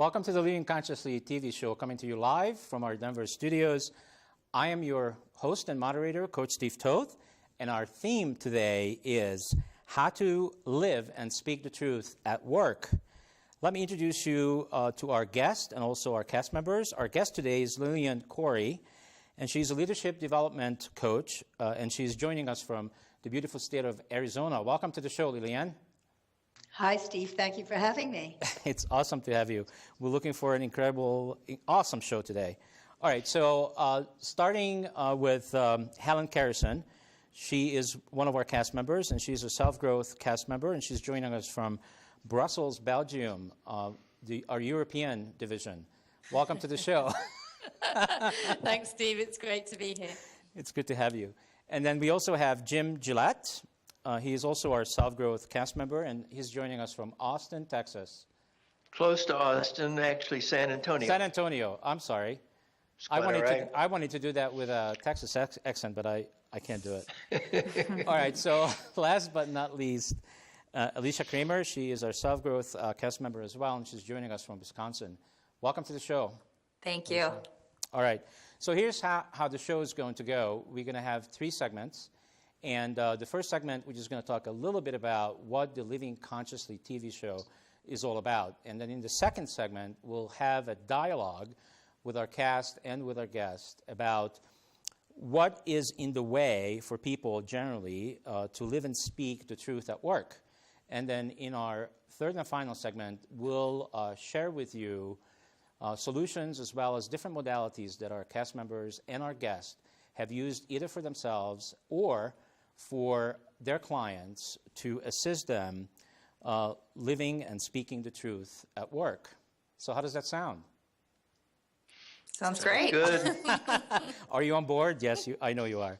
Welcome to the Living Consciously TV show, coming to you live from our Denver studios. I am your host and moderator, Coach Steve Toth, and our theme today is how to live and speak the truth at work. Let me introduce you to our guest and also our cast members. Our guest today is Lillian Corey, and she's a leadership development coach, and she's joining us from the beautiful state of Arizona. Welcome to the show, Lillian. Hi, Steve. Thank you for having me. It's awesome to have you. We're looking for an incredible, awesome show today. All right, so starting with Helen Carrison. She is one of our cast members, and she's a self-growth cast member, and she's joining us from Brussels, Belgium, our European division. Welcome to the show. Thanks, Steve. It's great to be here. It's good to have you. And then we also have Jim Gillette. He is also our self-growth cast member, and he's joining us from Austin, Texas. Close to Austin, actually San Antonio. San Antonio. I'm sorry. I wanted to do that with a Texas accent, but I can't do it. All right, so last but not least, Alicia Kramer. She is our self-growth cast member as well, and she's joining us from Wisconsin. Welcome to the show. Thank you. All right, so here's how the show is going to go. We're going to have 3 segments. And the first segment, we're just going to talk a little bit about what the Living Consciously TV show is all about. And then in the second segment, we'll have a dialogue with our cast and with our guest about what is in the way for people generally to live and speak the truth at work. And then in our third and final segment, we'll share with you solutions as well as different modalities that our cast members and our guests have used either for themselves or for their clients to assist them living and speaking the truth at work. So how does that sound? Sounds great. Good. Are you on board? Yes, I know you are.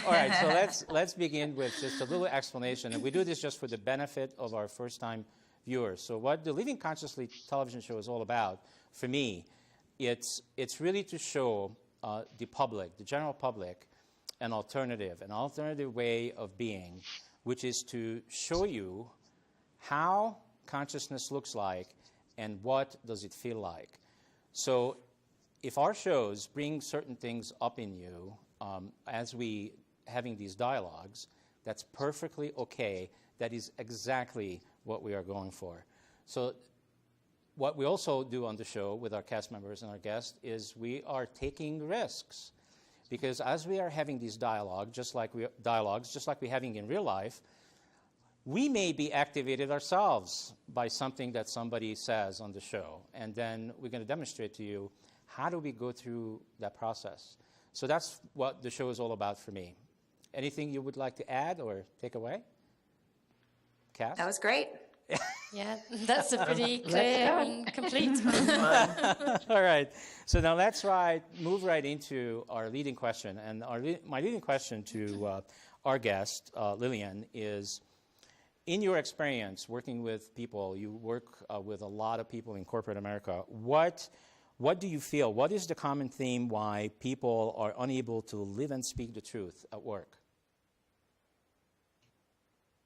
All right, so let's begin with just a little explanation. And we do this just for the benefit of our first-time viewers. So what the Living Consciously television show is all about, for me, it's really to show the public, the general public, an alternative way of being, which is to show you how consciousness looks like and what does it feel like. So if our shows bring certain things up in you as we having these dialogues, that's perfectly okay. That is exactly what we are going for. So what we also do on the show with our cast members and our guests is we are taking risks. Because as we are having these dialogues, just like we're having in real life, we may be activated ourselves by something that somebody says on the show. And then we're going to demonstrate to you how do we go through that process. So that's what the show is all about for me. Anything you would like to add or take away? Cass? That was great. Yeah, that's a pretty clear and complete. All right. So now let's move right into our leading question. And my leading question to our guest, Lillian, is, in your experience working with people, you work with a lot of people in corporate America, what do you feel? What is the common theme why people are unable to live and speak the truth at work?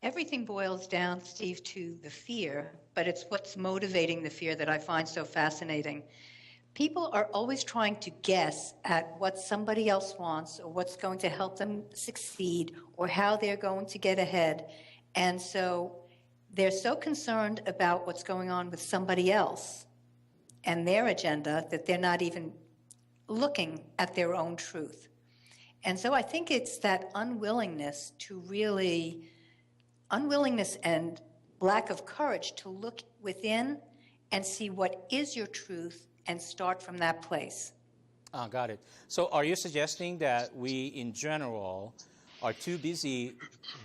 Everything boils down, Steve, to the fear, but it's what's motivating the fear that I find so fascinating. People are always trying to guess at what somebody else wants or what's going to help them succeed or how they're going to get ahead. And so they're so concerned about what's going on with somebody else and their agenda that they're not even looking at their own truth. And so I think it's that unwillingness and lack of courage to look within and see what is your truth and start from that place. Got it. So are you suggesting that we, in general, are too busy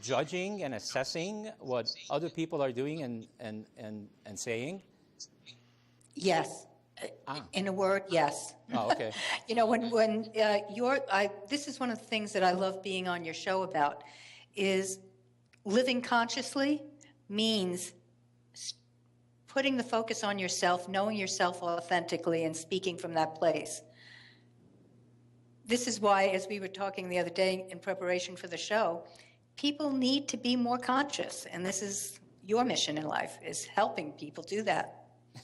judging and assessing what other people are doing and saying? Yes. In a word, yes. Oh, okay. You know, this is one of the things that I love being on your show about, is living consciously means putting the focus on yourself, knowing yourself authentically, and speaking from that place. This is why, as we were talking the other day in preparation for the show, people need to be more conscious, and this is your mission in life, is helping people do that.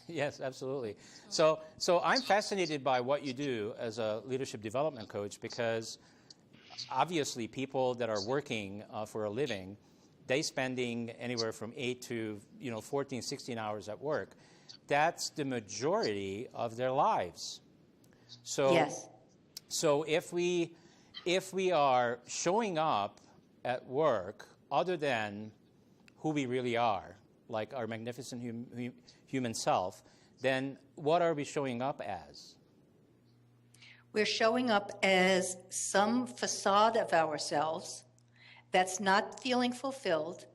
Yes, absolutely. So I'm fascinated by what you do as a leadership development coach because obviously people that are working for a living, they spending anywhere from 8 to 14, 16 hours at work. That's the majority of their lives. So, Yes. So if we are showing up at work other than who we really are, like our magnificent human self, then what are we showing up as? We're showing up as some facade of ourselves that's not feeling fulfilled,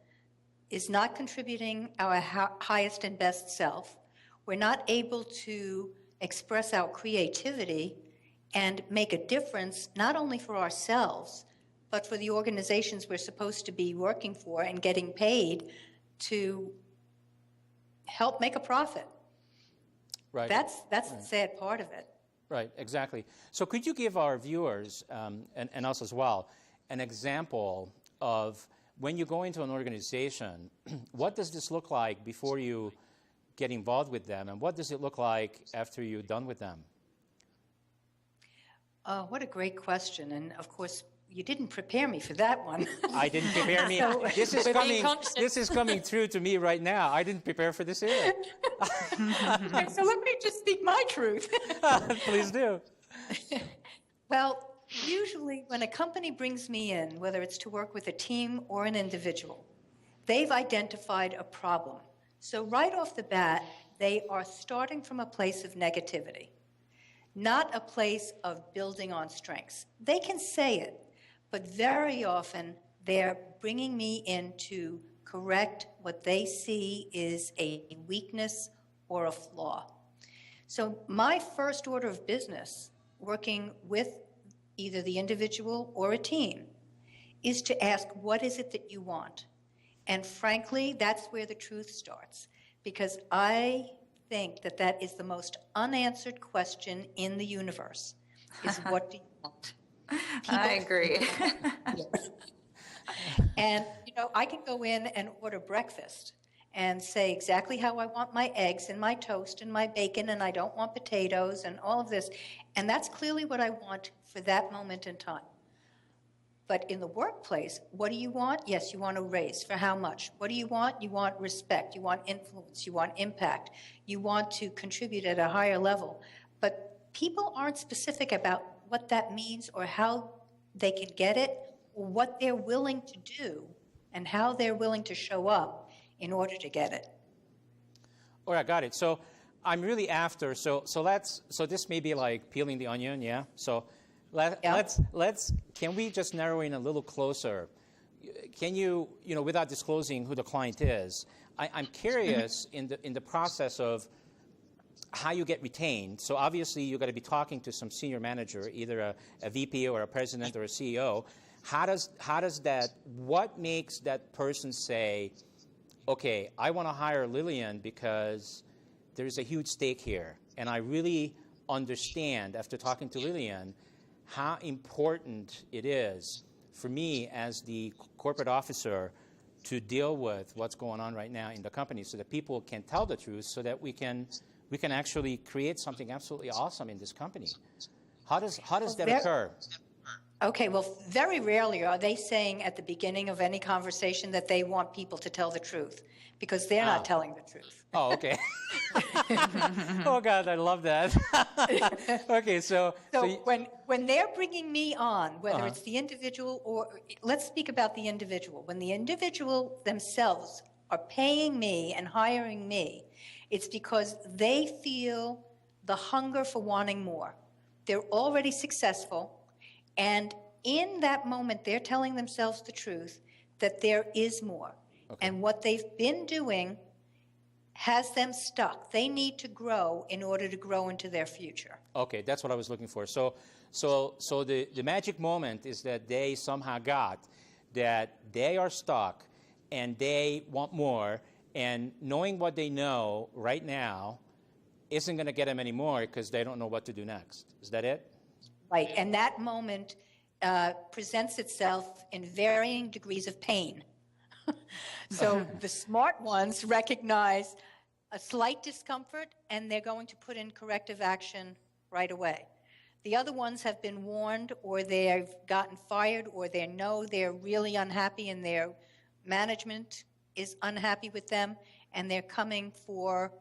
is not contributing our highest and best self. We're not able to express our creativity and make a difference, not only for ourselves, but for the organizations we're supposed to be working for and getting paid to help make a profit. Right. That's the sad part of it. Right, exactly. So could you give our viewers, and us as well, an example of when you go into an organization, what does this look like before you get involved with them, and what does it look like after you're done with them? What a great question. And of course, you didn't prepare me for that one. I didn't prepare me. This is coming through to me right now. I didn't prepare for this either. So let me just speak my truth. Please do. Well, usually when a company brings me in, whether it's to work with a team or an individual, they've identified a problem. So right off the bat, they are starting from a place of negativity, not a place of building on strengths. They can say it, but very often they're bringing me in to correct what they see is a weakness or a flaw. So my first order of business, working with either the individual or a team, is to ask, what is it that you want? And frankly, that's where the truth starts, because I think that that is the most unanswered question in the universe, is what do you want? I agree. And, I can go in and order breakfast and say exactly how I want my eggs and my toast and my bacon, and I don't want potatoes and all of this. And that's clearly what I want for that moment in time. But in the workplace, what do you want? Yes, you want a raise. For how much? What do you want? You want respect. You want influence. You want impact. You want to contribute at a higher level. But people aren't specific about what that means or how they can get it, or what they're willing to do and how they're willing to show up in order to get it. All right, got it. So I'm really after, so this may be like peeling the onion, yeah? So can we just narrow in a little closer? Can you, without disclosing who the client is, I'm curious in the process of how you get retained. So obviously you've got to be talking to some senior manager, either a VP or a president or a CEO. How does that, what makes that person say, okay, I want to hire Lillian because there's a huge stake here, and I really understand after talking to Lillian how important it is for me as the corporate officer to deal with what's going on right now in the company so that people can tell the truth so that we can actually create something absolutely awesome in this company. How does that occur? Okay, well, very rarely are they saying at the beginning of any conversation that they want people to tell the truth, because they're not telling the truth. Oh, okay. Oh, God, I love that. Okay, so when they're bringing me on, whether it's the individual or, let's speak about the individual. When the individual themselves are paying me and hiring me, it's because they feel the hunger for wanting more. They're already successful. And in that moment, they're telling themselves the truth that there is more. Okay. And what they've been doing has them stuck. They need to grow in order to grow into their future. Okay, that's what I was looking for. So the magic moment is that they somehow got that they are stuck and they want more, and knowing what they know right now isn't going to get them anymore because they don't know what to do next. Is that it? Right, and that moment presents itself in varying degrees of pain. So the smart ones recognize a slight discomfort, and they're going to put in corrective action right away. The other ones have been warned, or they've gotten fired, or they know they're really unhappy and their management is unhappy with them, and they're coming for,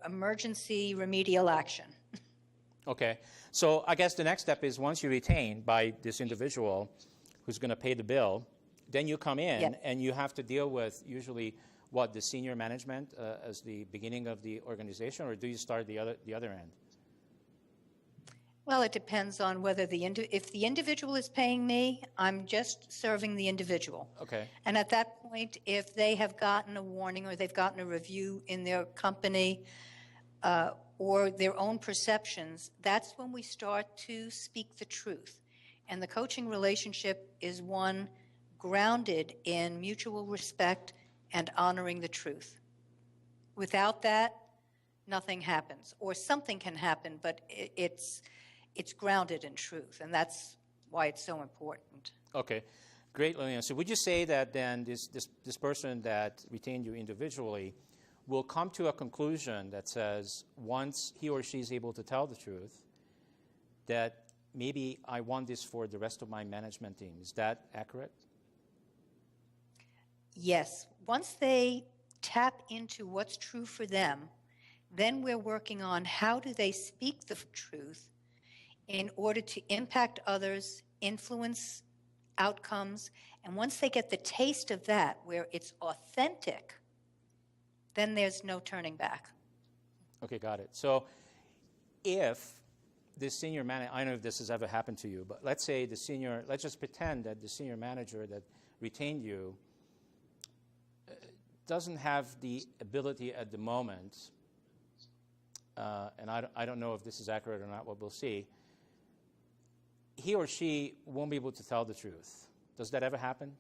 emergency remedial action. Okay. So I guess the next step is once you retain by this individual who's going to pay the bill, then you come in Yes. and you have to deal with usually the senior management as the beginning of the organization, or do you start the other end? Well, it depends on whether if the individual is paying me, I'm just serving the individual. Okay. And at that point, if they have gotten a warning or they've gotten a review in their company or their own perceptions, that's when we start to speak the truth. And the coaching relationship is one grounded in mutual respect and honoring the truth. Without that, nothing happens. Or something can happen, but it's grounded in truth, and that's why it's so important. Okay, great, Lillian. So would you say that then this person that retained you individually will come to a conclusion that says once he or she is able to tell the truth, that maybe I want this for the rest of my management team? Is that accurate? Yes. Once they tap into what's true for them, then we're working on how do they speak the truth in order to impact others, influence outcomes, and once they get the taste of that, where it's authentic, then there's no turning back. Okay, got it. So if the senior manager, I don't know if this has ever happened to you, but let's say let's just pretend that the senior manager that retained you doesn't have the ability at the moment, and I don't know if this is accurate or not, what we'll see, he or she won't be able to tell the truth. Does that ever happen?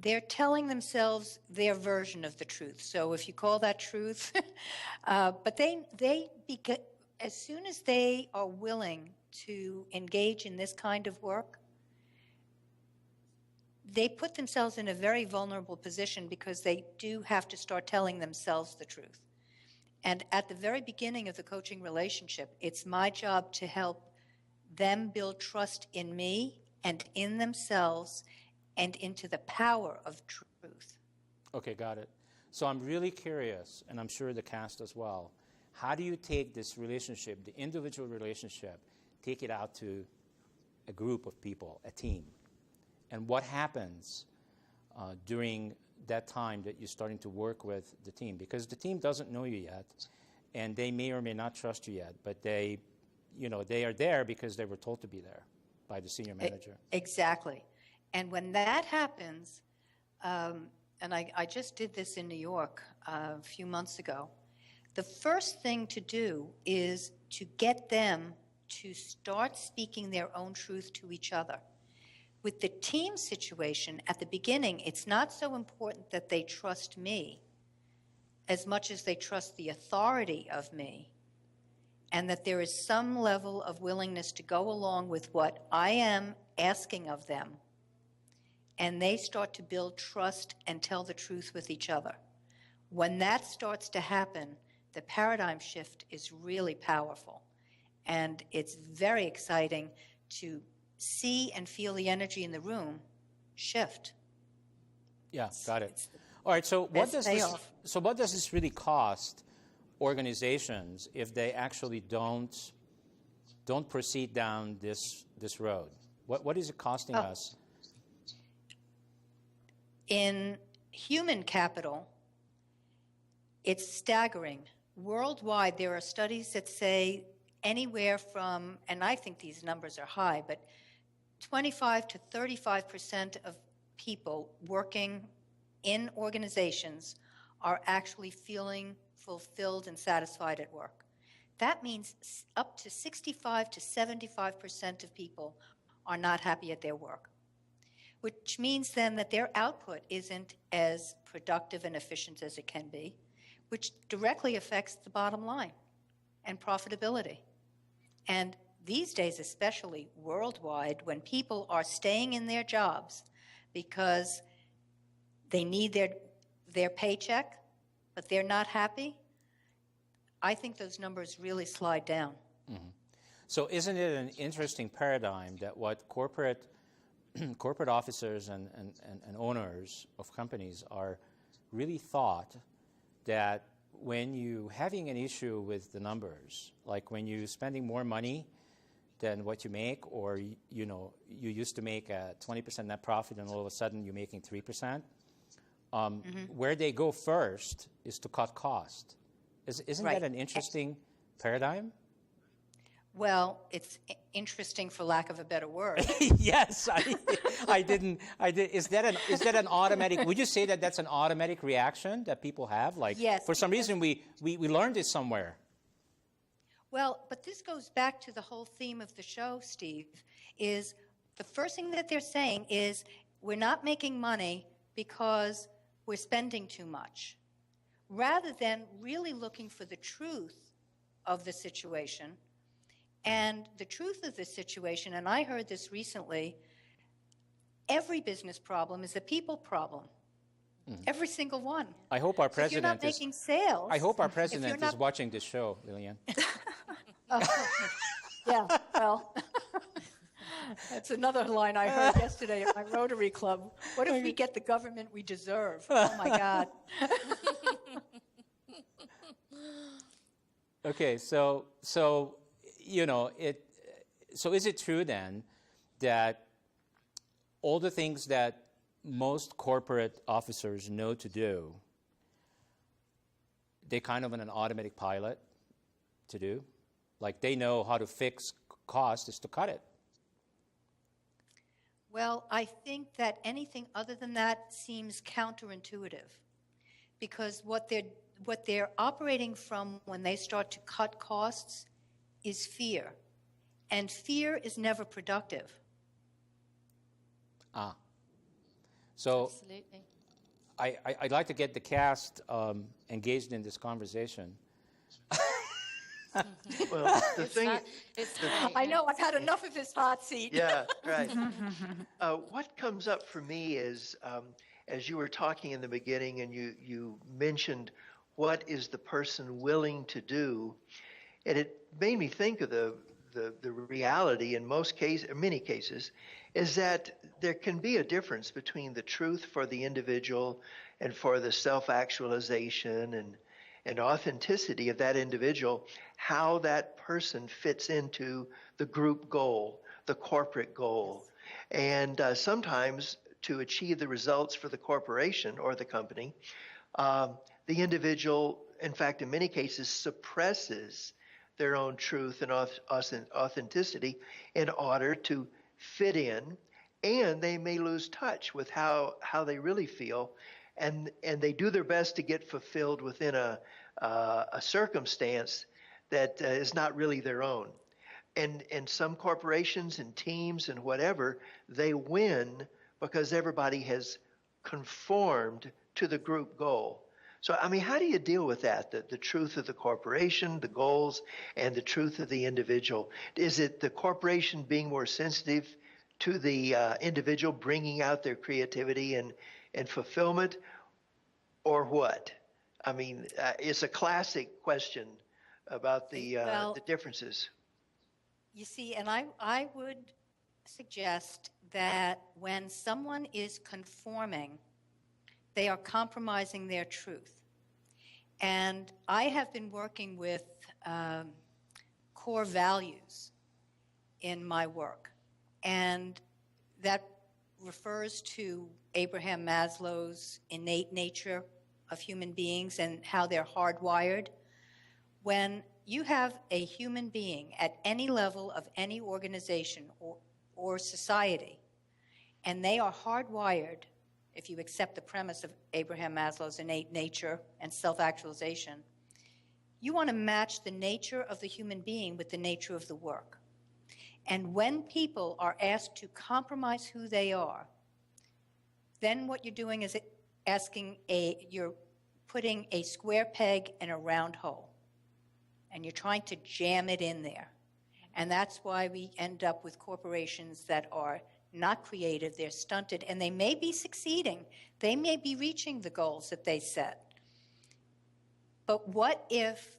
They're telling themselves their version of the truth. So if you call that truth, but as soon as they are willing to engage in this kind of work, they put themselves in a very vulnerable position because they do have to start telling themselves the truth. And at the very beginning of the coaching relationship, it's my job to help them build trust in me and in themselves and into the power of truth. Okay, got it. So I'm really curious, and I'm sure the cast as well, how do you take this relationship, the individual relationship, take it out to a group of people, a team? And what happens during that time that you're starting to work with the team? Because the team doesn't know you yet, and they may or may not trust you yet, but they are there because they were told to be there by the senior manager. Exactly. And when that happens, and I just did this in New York a few months ago, the first thing to do is to get them to start speaking their own truth to each other. With the team situation, at the beginning, it's not so important that they trust me as much as they trust the authority of me, and that there is some level of willingness to go along with what I am asking of them, and they start to build trust and tell the truth with each other. When that starts to happen, the paradigm shift is really powerful, and it's very exciting to see and feel the energy in the room shift. Yeah, got it. All right, so what does this really cost organizations if they actually don't proceed down this road? What is it costing us? In human capital, it's staggering. Worldwide, there are studies that say anywhere from, and I think these numbers are high, but 25 to 35% of people working in organizations are actually feeling fulfilled and satisfied at work. That means up to 65 to 75% of people are not happy at their work, which means then that their output isn't as productive and efficient as it can be, which directly affects the bottom line and profitability. And these days, especially worldwide, when people are staying in their jobs because they need their paycheck, but they're not happy, I think those numbers really slide down. So isn't it an interesting paradigm that what corporate officers and owners of companies are really thought that when you having an issue with the numbers, like when you're spending more money than what you make, or you used to make a 20% net profit and all of a sudden you're making 3%, where they go first is to cut cost. Isn't Right. that an interesting paradigm? Well, it's interesting for lack of a better word. Yes, I did. Is that an automatic? Would you say that that's an automatic reaction that people have? Like, Yes, for some reason we learned it somewhere. Well, but this goes back to the whole theme of the show, Steve, is the first thing that they're saying is we're not making money because we're spending too much, rather than really looking for the truth of the situation. And the truth of this situation, and I heard this recently, every business problem is a people problem. Every single one. I hope our So if you're not president is. making sales. I hope our if you're president not- is watching this show, Lillian. Yeah, well, that's another line I heard yesterday at my Rotary Club. What if we get the government we deserve? Oh, my God. Okay, so So is it true then that all the things that most corporate officers know to do, they kind of on an automatic pilot to do? Like they know how to fix cost is to cut it. Well, I think that anything other than that seems counterintuitive, because what they're operating from when they start to cut costs is fear, and fear is never productive. So Absolutely. I'd like to get the cast engaged in this conversation. Well, the thing, It's great, I yeah. know, I've had enough of his hot seat. yeah, right. What comes up for me is, as you were talking in the beginning and you mentioned what is the person willing to do, and it made me think of the reality in many cases, is that there can be a difference between the truth for the individual and for the self-actualization and authenticity of that individual, how that person fits into the group goal, the corporate goal. And sometimes to achieve the results for the corporation or the company, the individual, in fact, in many cases, suppresses their own truth and authenticity in order to fit in, and they may lose touch with how they really feel, and they do their best to get fulfilled within a circumstance that is not really their own. And some corporations and teams and whatever, they win because everybody has conformed to the group goal. So, I mean, how do you deal with that? The truth of the corporation, the goals, and the truth of the individual? Is it the corporation being more sensitive to the individual, bringing out their creativity and fulfillment, or what? I mean, it's a classic question about the differences. You see, and I would suggest that when someone is conforming, they are compromising their truth. And I have been working with core values in my work. And that refers to Abraham Maslow's innate nature of human beings and how they're hardwired. When you have a human being at any level of any organization or society, and they are hardwired, if you accept the premise of Abraham Maslow's innate nature and self-actualization, you want to match the nature of the human being with the nature of the work. And when people are asked to compromise who they are, then what you're doing is you're putting a square peg in a round hole, and you're trying to jam it in there. And that's why we end up with corporations that are not creative, they're stunted, and they may be succeeding. They may be reaching the goals that they set. But what if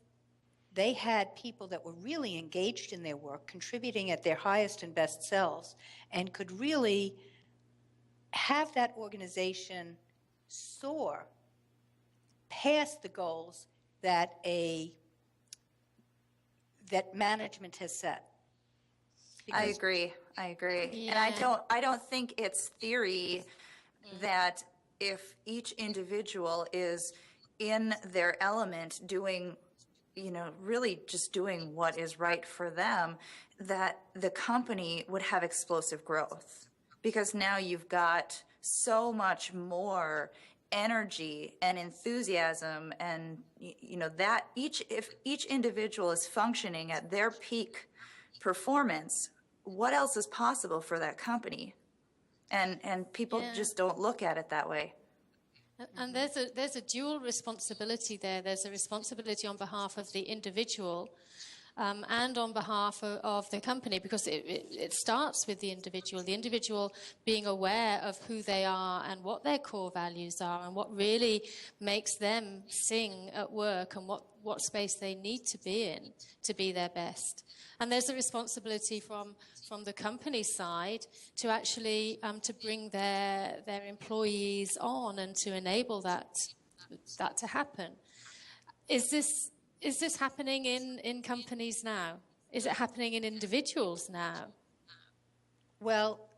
they had people that were really engaged in their work, contributing at their highest and best selves, and could really have that organization soar past the goals that management has set? I agree. Yeah. And I don't think it's theory that if each individual is in their element doing, really just doing what is right for them, that the company would have explosive growth. Because now you've got so much more energy and enthusiasm, and that if each individual is functioning at their peak performance, what else is possible for that company? And people just don't look at it that way. And there's a dual responsibility there. There's a responsibility on behalf of the individual and on behalf of the company, because it starts with the individual being aware of who they are and what their core values are and what really makes them sing at work and what space they need to be in to be their best. And there's a responsibility from the company side to actually to bring their employees on and to enable that to happen. Is this happening in companies now? Is it happening in individuals now? Well,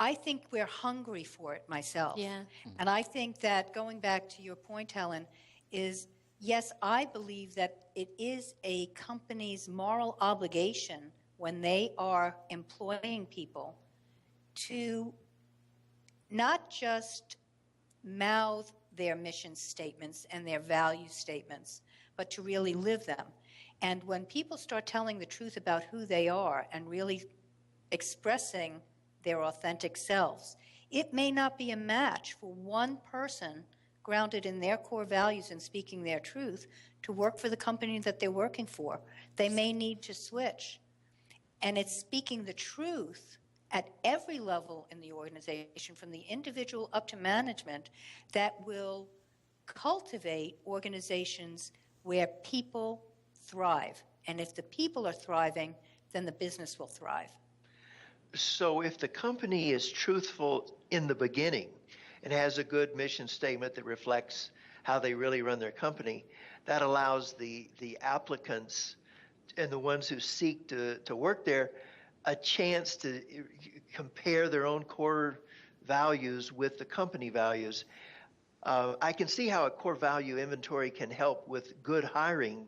I think we're hungry for it myself. Yeah. And I think that, going back to your point, Helen, is yes, I believe that it is a company's moral obligation when they are employing people to not just mouth their mission statements and their value statements, but to really live them. And when people start telling the truth about who they are and really expressing their authentic selves, it may not be a match for one person grounded in their core values and speaking their truth to work for the company that they're working for. They may need to switch. And it's speaking the truth at every level in the organization, from the individual up to management, that will cultivate organizations where people thrive. And if the people are thriving, then the business will thrive. So if the company is truthful in the beginning and has a good mission statement that reflects how they really run their company, that allows the applicants and the ones who seek to work there a chance to compare their own core values with the company values. I can see how a core value inventory can help with good hiring,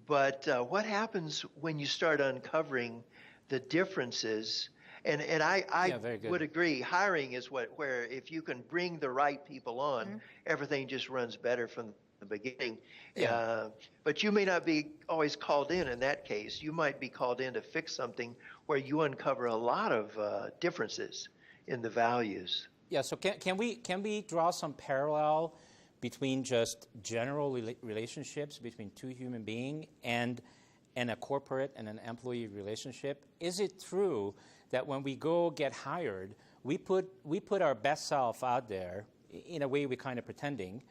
but what happens when you start uncovering the differences? And I would agree, hiring is where if you can bring the right people on, everything just runs better from the beginning. But you may not be always called in that case. You might be called in to fix something where you uncover a lot of differences in the values. Yeah, so can we draw some parallel between just general relationships between two human beings and a corporate and an employee relationship? Is it true that when we go get hired, we put our best self out there, in a way we're kind of pretending,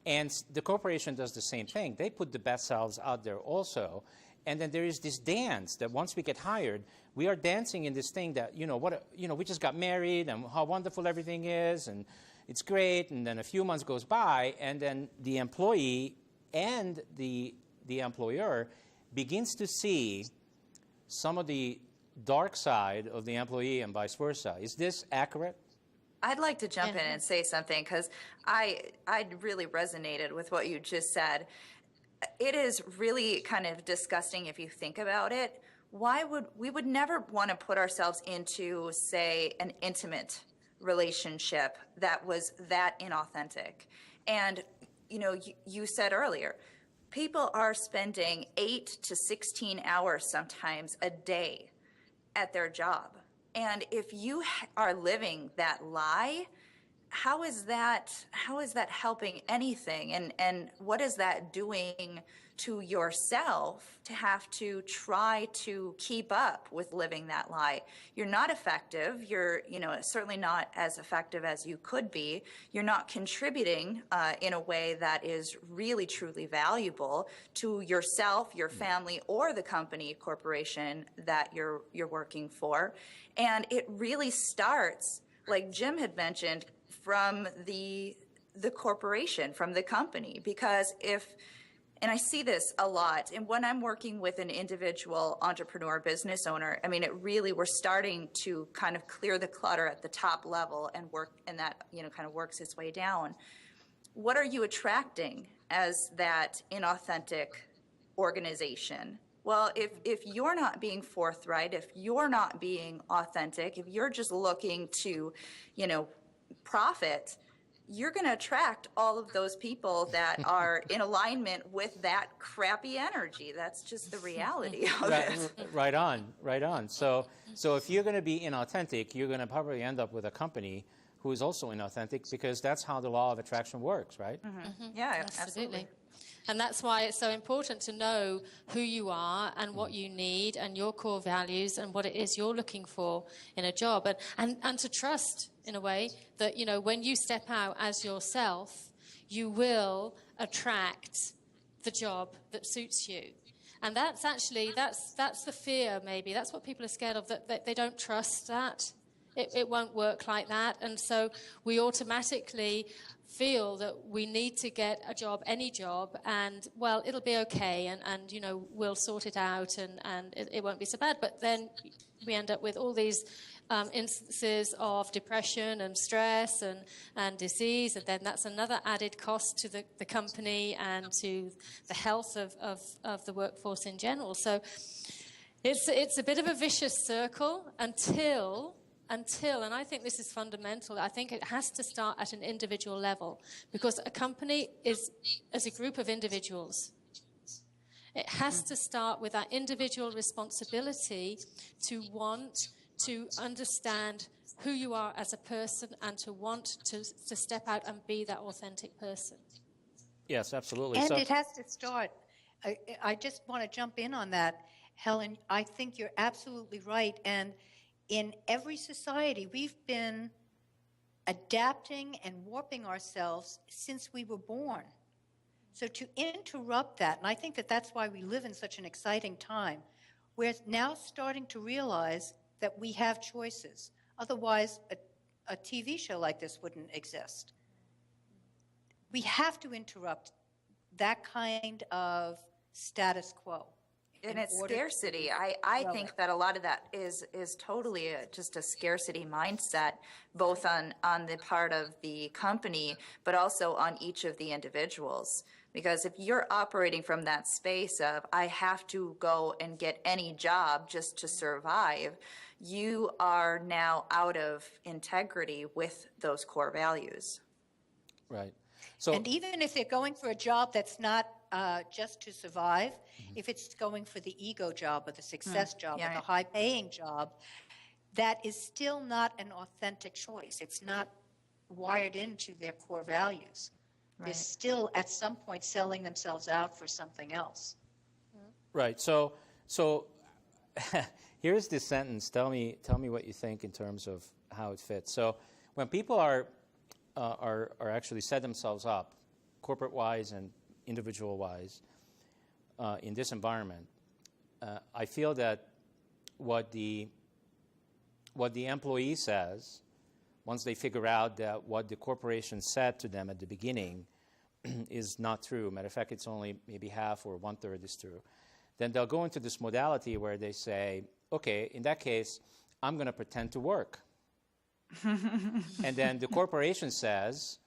and the corporation does the same thing. They put the best selves out there also, and then there is this dance that once we get hired, we are dancing in this thing that, we just got married and how wonderful everything is and it's great, and then a few months goes by and then the employee and the employer begins to see some of the dark side of the employee and vice versa. Is this accurate? I'd like to jump in and say something, because I really resonated with what you just said. It is really kind of disgusting if you think about it. We would never want to put ourselves into, say, an intimate relationship that was that inauthentic. And, you said earlier, people are spending 8 to 16 hours sometimes a day at their job. And if you are living that lie, how is that helping anything? And what is that doing to yourself to have to try to keep up with living that lie? You're not effective. You're, certainly not as effective as you could be. You're not contributing in a way that is really, truly valuable to yourself, your family, or the company, corporation that you're working for. And it really starts, like Jim had mentioned, from the corporation, from the company. Because and I see this a lot, and when I'm working with an individual entrepreneur, business owner, I mean, we're starting to kind of clear the clutter at the top level and that, kind of works its way down. What are you attracting as that inauthentic organization? Well, if you're not being forthright, if you're not being authentic, if you're just looking to, profit, you're going to attract all of those people that are in alignment with that crappy energy. That's just the reality of it. Right on. So if you're going to be inauthentic, you're going to probably end up with a company who is also inauthentic, because that's how the law of attraction works, right? Yeah, absolutely. And that's why it's so important to know who you are and what you need and your core values and what it is you're looking for in a job. And to trust, in a way, that, when you step out as yourself, you will attract the job that suits you. And that's actually, that's the fear, maybe. That's what people are scared of, that they don't trust that. It won't work like that. And so we automatically feel that we need to get a job, any job, and, well, it'll be okay, and we'll sort it out, and it won't be so bad. But then we end up with all these instances of depression and stress and disease, and then that's another added cost to the company and to the health of the workforce in general. So it's a bit of a vicious circle until, and I think this is fundamental, I think it has to start at an individual level, because a company is as a group of individuals. It has to start with our individual responsibility to want to understand who you are as a person and to want to step out and be that authentic person. Yes, absolutely. And it has to start. I just want to jump in on that, Helen. I think you're absolutely right. And in every society, we've been adapting and warping ourselves since we were born. So to interrupt that, and I think that that's why we live in such an exciting time, we're now starting to realize that we have choices. Otherwise, a TV show like this wouldn't exist. We have to interrupt that kind of status quo. And it's scarcity. I think that a lot of that is totally just a scarcity mindset, both on the part of the company, but also on each of the individuals. Because if you're operating from that space of, I have to go and get any job just to survive, you are now out of integrity with those core values. Right. So, and even if they're going for a job that's not just to survive, if it's going for the ego job or the success job or the high-paying job, that is still not an authentic choice. It's not wired into their core values. Right. They're still, at some point, selling themselves out for something else. Right. So here's this sentence. Tell me what you think in terms of how it fits. So when people are actually set themselves up, corporate-wise and individual-wise, in this environment, I feel that what the employee says, once they figure out that what the corporation said to them at the beginning is not true, matter of fact, it's only maybe half or one-third is true, then they'll go into this modality where they say, okay, in that case, I'm going to pretend to work. And then the corporation says,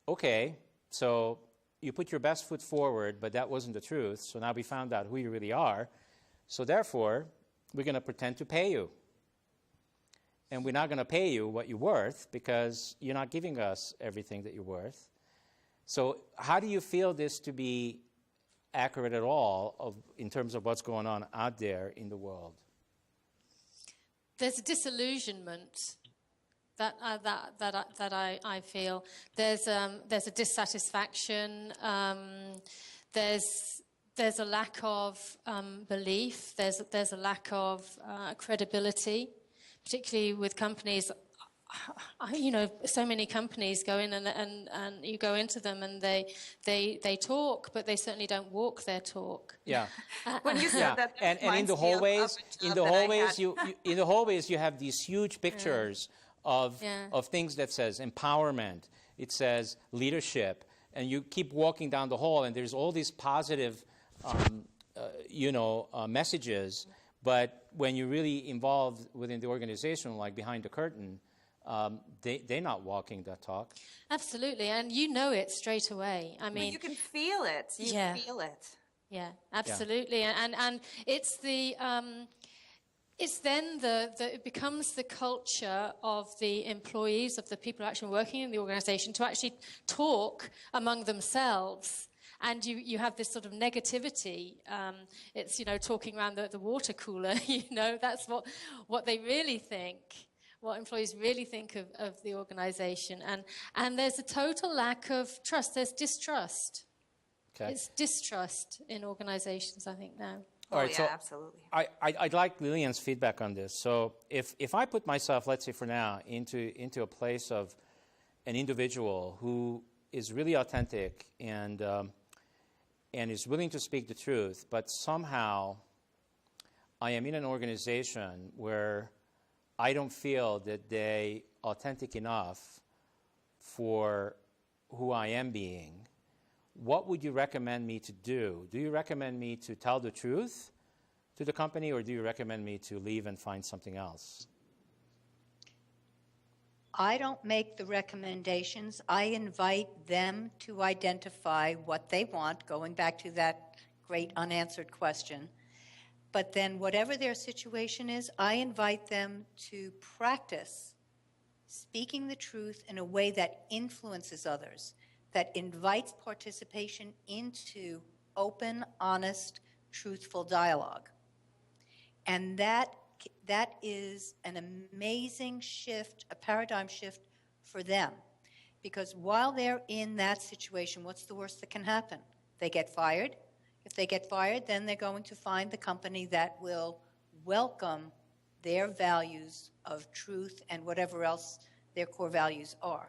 okay, so you put your best foot forward, but that wasn't the truth, so now we found out who you really are, so therefore, we're going to pretend to pay you. And we're not going to pay you what you're worth because you're not giving us everything that you're worth. So how do you feel this to be accurate at all in terms of what's going on out there in the world? There's a disillusionment I feel. There's a dissatisfaction. There's a lack of belief. There's a lack of credibility, particularly with companies. So many companies go in and you go into them and they talk, but they certainly don't walk their talk. Yeah. When you said Yeah, that, and in the hallways, you have these huge pictures of things that says empowerment. It says leadership, and you keep walking down the hall, and there's all these positive, messages. But when you're really involved within the organization, like behind the curtain, they're not walking that talk. Absolutely, and you know it straight away. I mean, you can feel it. You feel it. Yeah, absolutely, yeah. And it's the it's then it becomes the culture of the employees, of the people actually working in the organization, to actually talk among themselves. And you have this sort of negativity. It's, talking around the water cooler, that's what they really think, what employees really think of the organization. And there's a total lack of trust. There's distrust. Okay. It's distrust in organizations, I think, now. All right, so absolutely. I'd like Lillian's feedback on this. So if I put myself, let's say for now, into a place of an individual who is really authentic and is willing to speak the truth, but somehow I am in an organization where I don't feel that they are authentic enough for who I am being, what would you recommend me to do? Do you recommend me to tell the truth to the company, or do you recommend me to leave and find something else? I don't make the recommendations. I invite them to identify what they want, going back to that great unanswered question. But then whatever their situation is, I invite them to practice speaking the truth in a way that influences others, that invites participation into open, honest, truthful dialogue. And that is an amazing shift, a paradigm shift for them. Because while they're in that situation, what's the worst that can happen? They get fired. If they get fired, then they're going to find the company that will welcome their values of truth and whatever else their core values are.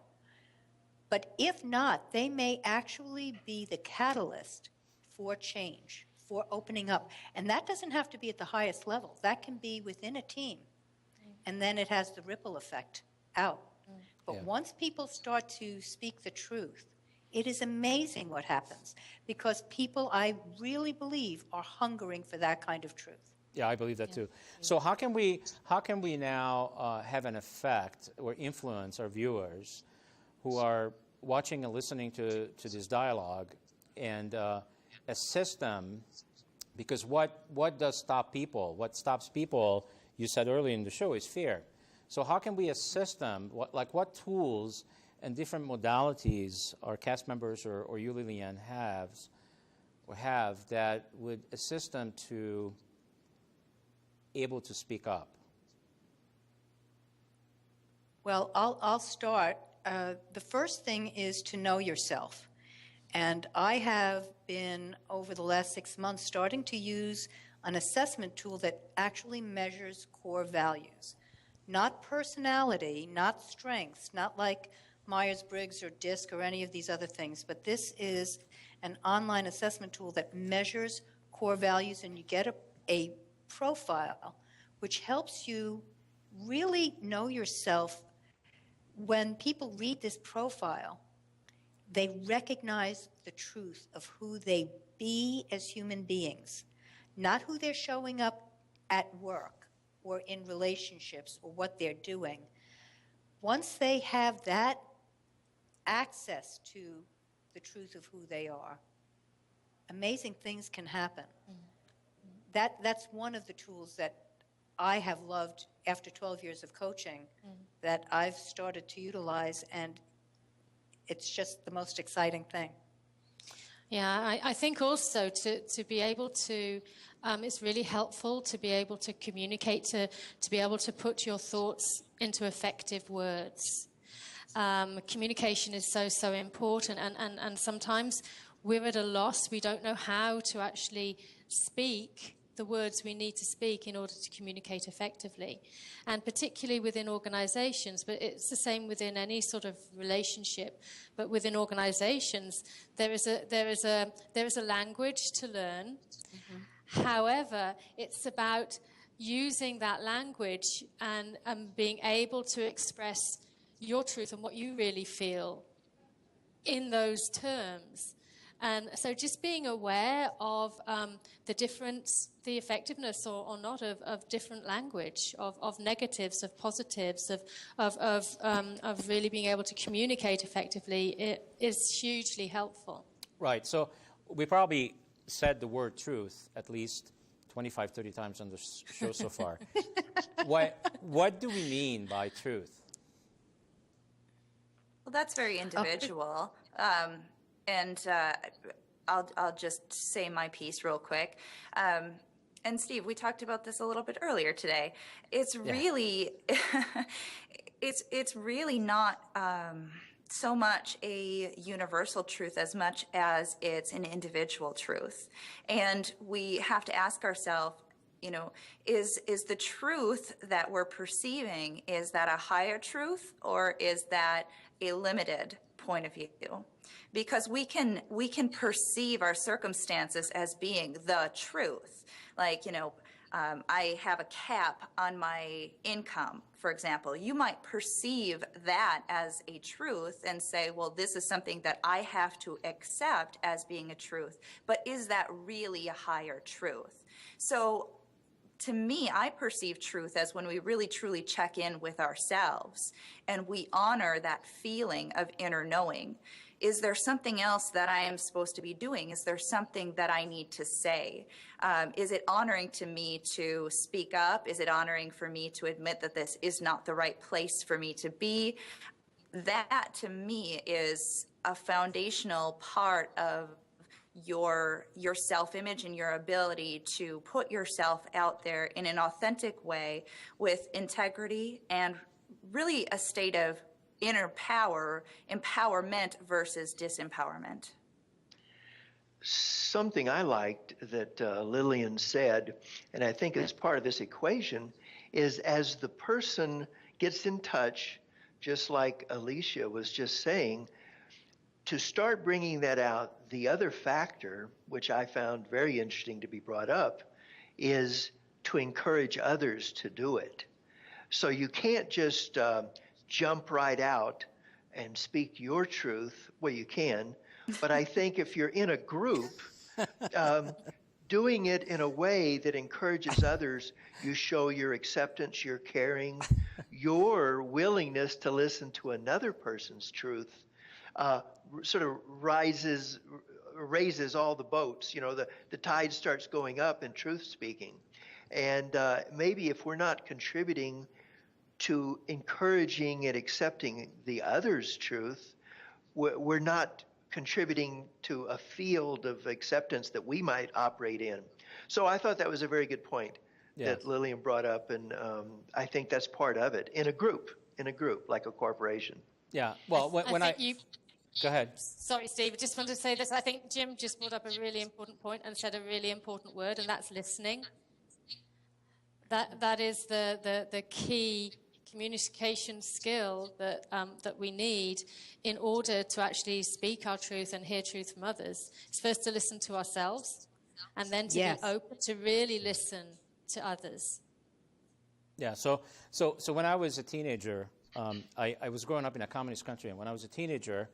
But if not, they may actually be the catalyst for change, for opening up. And that doesn't have to be at the highest level. That can be within a team. And then it has the ripple effect out. But once people start to speak the truth, it is amazing what happens. Because people, I really believe, are hungering for that kind of truth. Yeah, I believe that too. So how can we now have an effect or influence our viewers who are watching and listening to this dialogue and assist them? Because what does stop people? What stops people, you said earlier in the show, is fear. So how can we assist them? What tools and different modalities our cast members or you, Lillian, have that would assist them to able to speak up? Well, I'll start. The first thing is to know yourself. And I have been, over the last 6 months, starting to use an assessment tool that actually measures core values. Not personality, not strengths, not like Myers-Briggs or DISC or any of these other things, but this is an online assessment tool that measures core values, and you get a profile which helps you really know yourself. When people read this profile, they recognize the truth of who they be as human beings, not who they're showing up at work or in relationships or what they're doing. Once they have that access to the truth of who they are, amazing things can happen. That's one of the tools that I have loved after 12 years of coaching that I've started to utilize, and it's just the most exciting thing. Yeah, I think also to be able to, it's really helpful to be able to communicate, to be able to put your thoughts into effective words. Communication is so important, and sometimes we're at a loss. We don't know how to actually speak the words we need to speak in order to communicate effectively, and particularly within organizations, but it's the same within any sort of relationship. But within organizations, there is a language to learn. However, it's about using that language and being able to express your truth and what you really feel in those terms. And so just being aware of the difference, the effectiveness or not of different language, of negatives, of positives, of really being able to communicate effectively, it is hugely helpful. Right. So we probably said the word truth at least 25, 30 times on the show so far. What do we mean by truth? Well, that's very individual. And I'll just say my piece real quick. And Steve, we talked about this a little bit earlier today. It's really, it's really not so much a universal truth as much as it's an individual truth. And we have to ask ourselves, you know, is the truth that we're perceiving, is that a higher truth or is that a limited point of view? Because we can perceive our circumstances as being the truth. Like, you know, I have a cap on my income, for example. You might perceive that as a truth and say, well, this is something that I have to accept as being a truth. But is that really a higher truth? So to me, I perceive truth as when we really truly check in with ourselves and we honor that feeling of inner knowing. Is there something else that I am supposed to be doing? Is there something that I need to say? Is it honoring to me to speak up? Is it honoring for me to admit that this is not the right place for me to be? That, to me, is a foundational part of your self-image and your ability to put yourself out there in an authentic way with integrity and really a state of inner power, empowerment versus disempowerment. Something I liked that Lillian said, and I think it's part of this equation, is as the person gets in touch, just like Alicia was just saying, to start bringing that out, the other factor, which I found very interesting to be brought up, is to encourage others to do it. So you can't just jump right out and speak your truth. Well, you can, but I think if you're in a group, doing it in a way that encourages others, you show your acceptance, your caring, your willingness to listen to another person's truth, sort of raises all the boats. You know, the tide starts going up in truth speaking. And maybe if we're not contributing to encouraging and accepting the other's truth, we're not contributing to a field of acceptance that we might operate in. So I thought that was a very good point that Lillian brought up, and I think that's part of it in a group, like a corporation. Yeah. Well, go ahead. Sorry, Steve. I just wanted to say this. I think Jim just brought up a really important point and said a really important word, and that's listening. That is the key communication skill that we need in order to actually speak our truth and hear truth from others. It's first to listen to ourselves, and then to be open to really listen to others. Yeah. So when I was a teenager, I was growing up in a communist country, and when I was a teenager,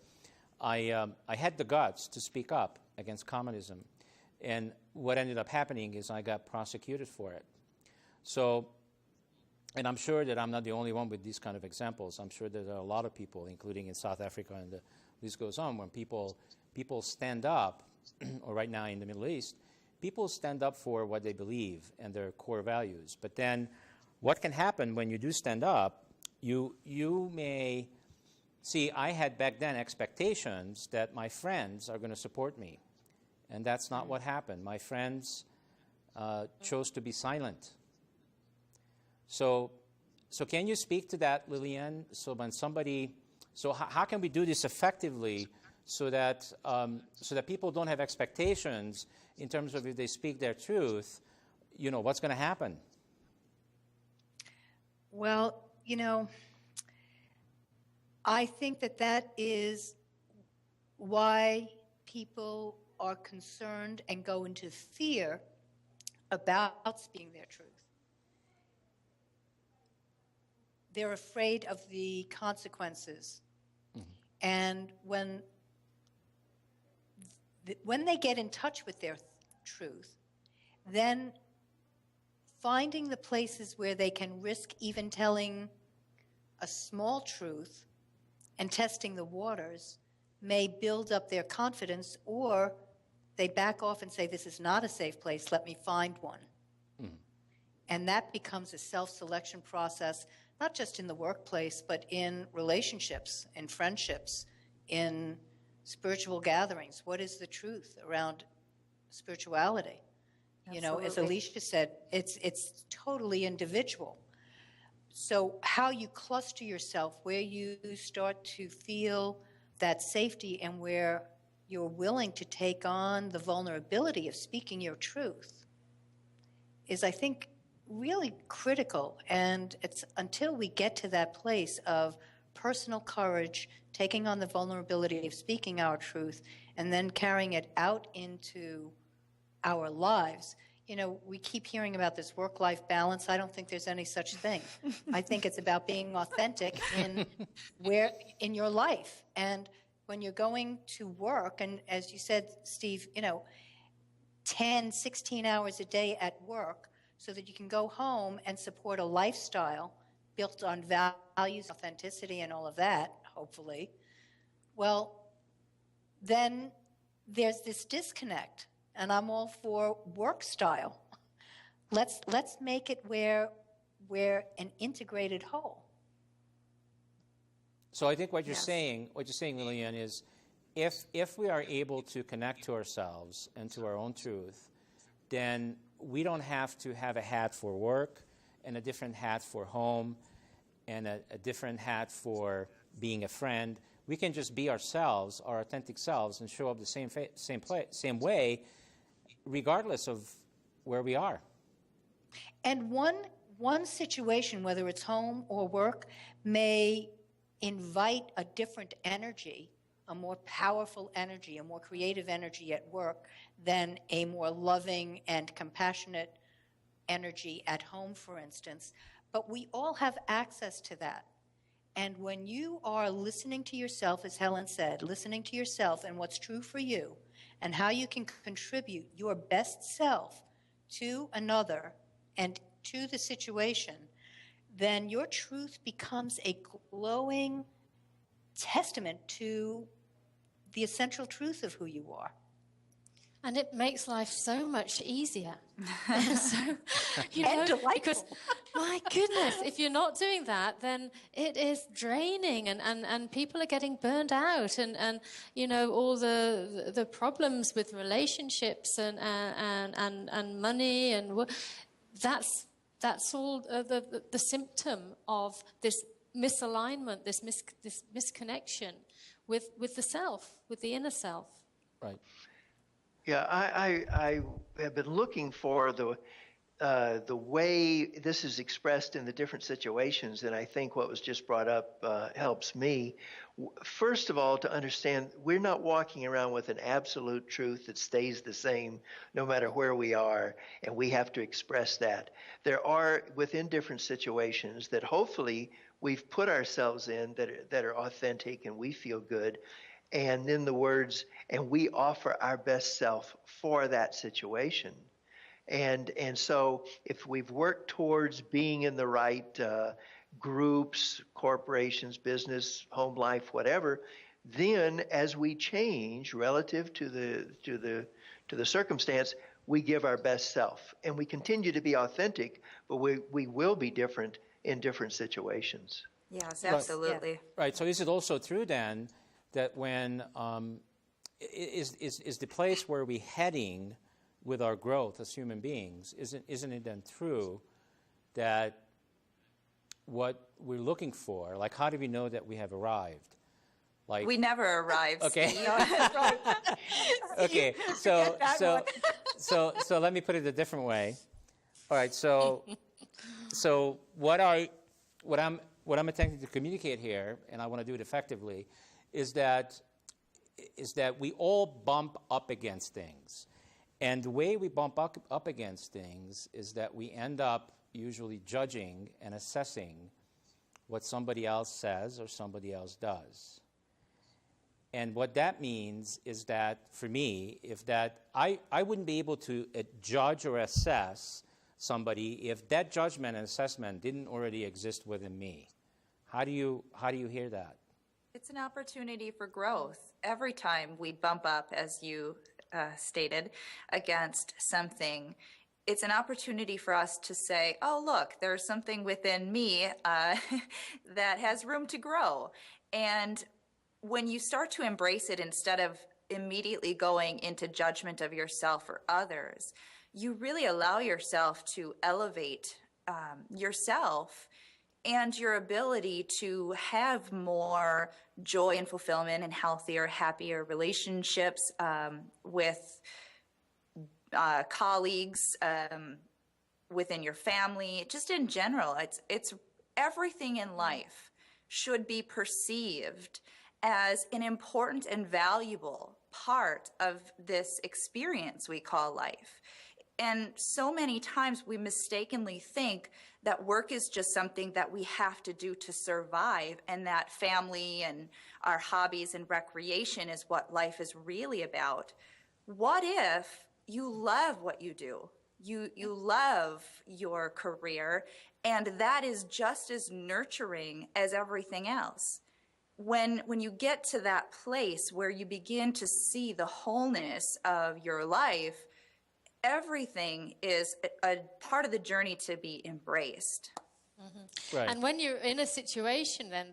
I had the guts to speak up against communism, and what ended up happening is I got prosecuted for it. So, and I'm sure that I'm not the only one with these kind of examples. I'm sure that there are a lot of people, including in South Africa, and the list goes on, when people stand up, or right now in the Middle East, people stand up for what they believe and their core values. But then what can happen when you do stand up, you may see, I had back then expectations that my friends are going to support me. And that's not what happened. My friends chose to be silent. So can you speak to that, Lillian? So when somebody, how can we do this effectively so that people don't have expectations in terms of if they speak their truth, what's going to happen? Well, I think that is why people are concerned and go into fear about speaking their truth. They're afraid of the consequences. Mm-hmm. And when they get in touch with their truth, then finding the places where they can risk even telling a small truth and testing the waters may build up their confidence, or they back off and say, this is not a safe place, let me find one. Mm. And that becomes a self-selection process, not just in the workplace, but in relationships, in friendships, in spiritual gatherings. What is the truth around spirituality? Absolutely. As Alicia said, it's totally individual. So how you cluster yourself, where you start to feel that safety and where you're willing to take on the vulnerability of speaking your truth is, I think, really critical. And it's until we get to that place of personal courage, taking on the vulnerability of speaking our truth, and then carrying it out into our lives. We keep hearing about this work-life balance. I don't think there's any such thing. I think it's about being authentic in your life. And when you're going to work, and as you said, Steve, 10, 16 hours a day at work so that you can go home and support a lifestyle built on values, authenticity, and all of that, hopefully, well, then there's this disconnect. And I'm all for work style. Let's make it where we're an integrated whole. So I think what you're saying, Lillian, is if we are able to connect to ourselves and to our own truth, then we don't have to have a hat for work and a different hat for home and a different hat for being a friend. We can just be ourselves, our authentic selves, and show up the same way, regardless of where we are. And one situation, whether it's home or work, may invite a different energy, a more powerful energy, a more creative energy at work than a more loving and compassionate energy at home, for instance. But we all have access to that. And when you are listening to yourself, as Helen said, listening to yourself and what's true for you, and how you can contribute your best self to another and to the situation, then your truth becomes a glowing testament to the essential truth of who you are. And it makes life so much easier. And delightful. Because, my goodness, if you're not doing that, then it is draining, and people are getting burned out, and all the problems with relationships and money, and that's all the symptom of this misalignment, this misconnection with the self, with the inner self. Right. Yeah, I have been looking for the way this is expressed in the different situations, and I think what was just brought up helps me. First of all, to understand we're not walking around with an absolute truth that stays the same no matter where we are, and we have to express that. There are, within different situations, that hopefully we've put ourselves in that are authentic and we feel good. And then the words, and we offer our best self for that situation. And so if we've worked towards being in the right groups, corporations, business, home life, whatever, then as we change relative to the circumstance, we give our best self. And we continue to be authentic, but we will be different in different situations. Yes, absolutely. Right. So is it also true then that when is the place where we're heading with our growth as human beings. Isn't it then true that what we're looking for, like how do we know that we have arrived? Like We never arrived. Okay. Steve. Okay, so let me put it a different way. All right, so what I'm attempting to communicate here, and I want to do it effectively, is that we all bump up against things, and the way we bump up against things is that we end up usually judging and assessing what somebody else says or somebody else does. And what that means is that, for me, I wouldn't be able to judge or assess somebody if that judgment and assessment didn't already exist within me. How do you hear that? It's an opportunity for growth. Every time we bump up, as you stated, against something, it's an opportunity for us to say, oh, look, there's something within me that has room to grow. And when you start to embrace it instead of immediately going into judgment of yourself or others, you really allow yourself to elevate yourself and your ability to have more joy and fulfillment and healthier, happier relationships with colleagues, within your family, just in general. It's everything in life should be perceived as an important and valuable part of this experience we call life. And so many times we mistakenly think that work is just something that we have to do to survive, and that family and our hobbies and recreation is what life is really about. What if you love what you do? You love your career, and that is just as nurturing as everything else. When you get to that place where you begin to see the wholeness of your life, everything is a part of the journey to be embraced. Mm-hmm. Right. And when you're in a situation then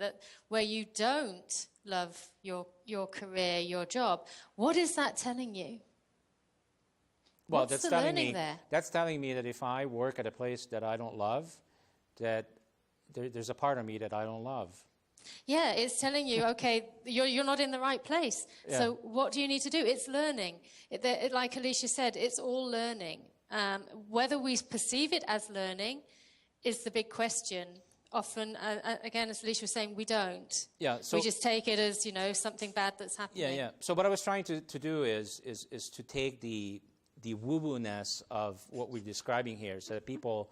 where you don't love your career, your job, what is that telling you? Well, What's the learning there? That's telling me that if I work at a place that I don't love, that there's a part of me that I don't love. Yeah, it's telling you, okay, you're not in the right place. Yeah. So what do you need to do? It's learning. Like Alicia said, it's all learning. Whether we perceive it as learning is the big question. Often, again, as Alicia was saying, we don't. Yeah. So we just take it as, something bad that's happening. yeah. So what I was trying to do is to take the woo-woo-ness of what we're describing here, so that people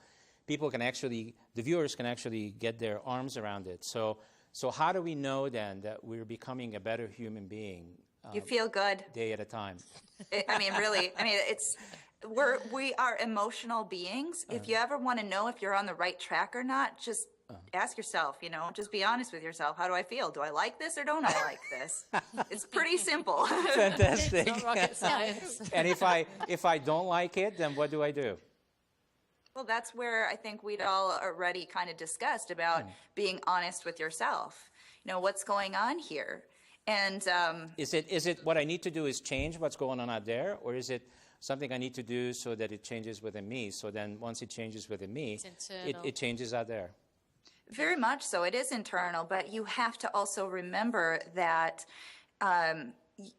can actually, the viewers can actually get their arms around it. So how do we know then that we're becoming a better human being? You feel good. Day at a time. Really. We are emotional beings. If you ever want to know if you're on the right track or not, just ask yourself, just be honest with yourself. How do I feel? Do I like this or don't I like this? It's pretty simple. Fantastic. It's not rocket science. And if I don't like it, then what do I do? Well, that's where I think we'd all already kind of discussed about being honest with yourself. What's going on here? And Is it what I need to do is change what's going on out there, or is it something I need to do so that it changes within me? So then once it changes within me, it changes out there. very much so. It is internal, but you have to also remember that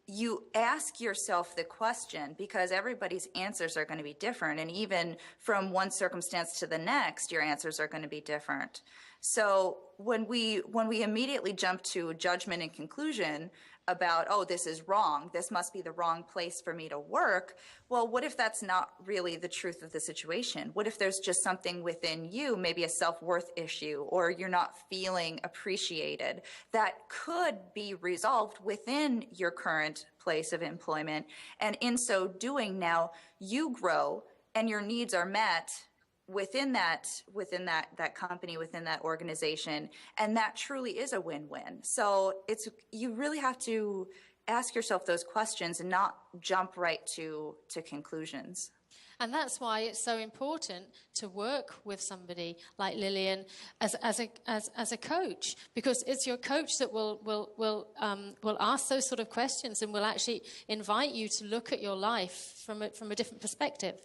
you ask yourself the question, because everybody's answers are going to be different. And even from one circumstance to the next, your answers are going to be different. So when we immediately jump to judgment and conclusion about, oh, this is wrong, this must be the wrong place for me to work, well, what if that's not really the truth of the situation? What if there's just something within you, maybe a self-worth issue, or you're not feeling appreciated, that could be resolved within your current place of employment? And in so doing, now you grow and your needs are met within that company, within that organization, and that truly is a win-win. So you really have to ask yourself those questions and not jump right to conclusions. And that's why it's so important to work with somebody like Lillian as a coach, because it's your coach that will ask those sort of questions and will actually invite you to look at your life from a different perspective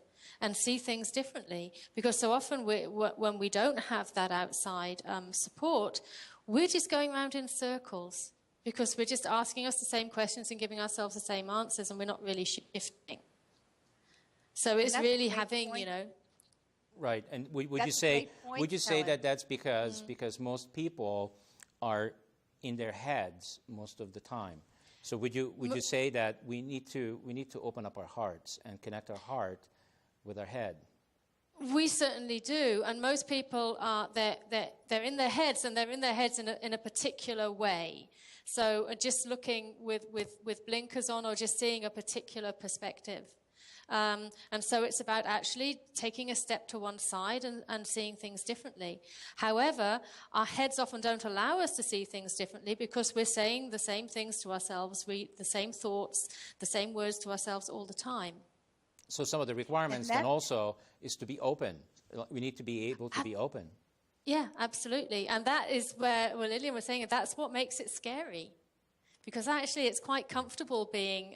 and see things differently. Because so often when we don't have that outside support, we're just going around in circles because we're just asking us the same questions and giving ourselves the same answers, and we're not really shifting. So it's really having, Right, and would That's you a say great point, Helen. that that's because most people are in their heads most of the time? So would you say that we need to open up our hearts and connect our heart with our head? We certainly do, and most people are they're in their heads, and they're in their heads in a particular way. So just looking with blinkers on, or just seeing a particular perspective. And so it's about actually taking a step to one side and seeing things differently. However, our heads often don't allow us to see things differently because we're saying the same things to ourselves, the same thoughts, the same words to ourselves all the time. So some of the requirements then also is to be open. We need to be able to be open. Yeah, absolutely. And that is where Lillian was saying, that's what makes it scary. Because actually it's quite comfortable being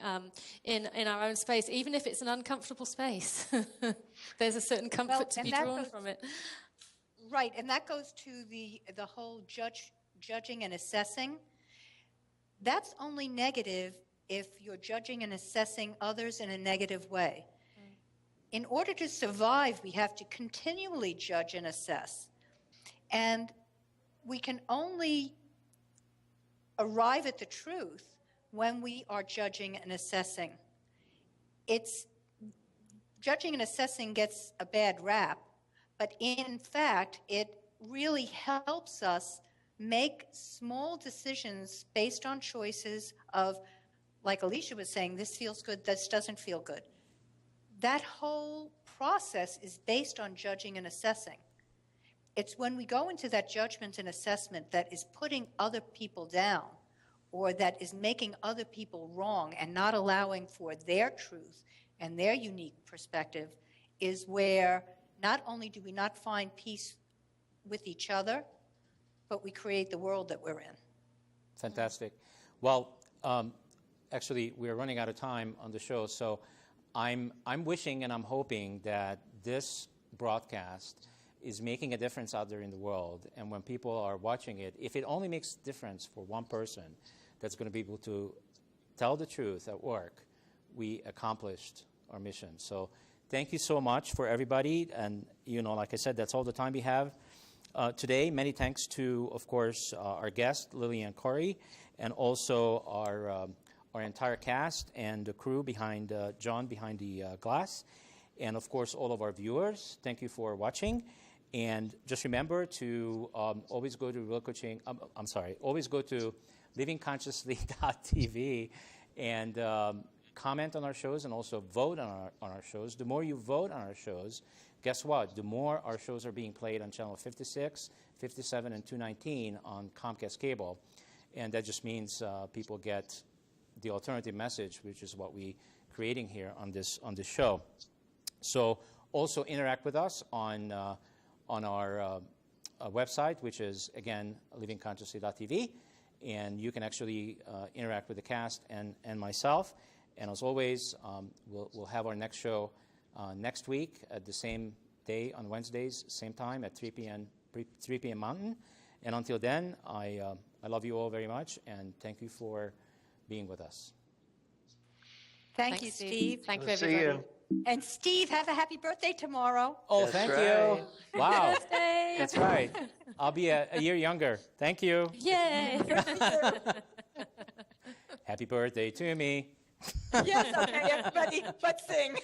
in our own space, even if it's an uncomfortable space. There's a certain comfort to be drawn from it. Right, and that goes to the whole judging and assessing. That's only negative if you're judging and assessing others in a negative way. In order to survive, we have to continually judge and assess. And we can only arrive at the truth when we are judging and assessing. Judging and assessing gets a bad rap, but in fact, it really helps us make small decisions based on choices of, like Alicia was saying, this feels good, this doesn't feel good. That whole process is based on judging and assessing. It's when we go into that judgment and assessment that is putting other people down, or that is making other people wrong and not allowing for their truth and their unique perspective, is where not only do we not find peace with each other, but we create the world that we're in. Fantastic. Well, actually, we're running out of time on the show, so I'm wishing and I'm hoping that this broadcast is making a difference out there in the world. And when people are watching it, if it only makes a difference for one person that's going to be able to tell the truth at work, we accomplished our mission. So thank you so much for everybody. And, like I said, that's all the time we have today. Many thanks to, of course, our guest, Lillian Corey, and also our entire cast and the crew behind John behind the glass. And, of course, all of our viewers. Thank you for watching. And just remember to always go to Real Coaching. Always go to livingconsciously.tv and comment on our shows and also vote on our shows. The more you vote on our shows, guess what? The more our shows are being played on channel 56, 57, and 219 on Comcast Cable. And that just means people get the alternative message, which is what we're creating here on this show. So also interact with us on our website, which is, again, livingconsciously.tv. And you can actually interact with the cast and myself. And as always, we'll have our next show next week at the same day on Wednesdays, same time at 3 p.m. Mountain. And until then, I love you all very much, and thank you for being with us. Thank you, Steve. Thank you, See everybody. you. And Steve, have a happy birthday tomorrow. Oh, That's thank right. you. Wow. Birthday. That's right. I'll be a year younger. Thank you. Yay. Happy birthday to me. Yes, okay, everybody, let's sing.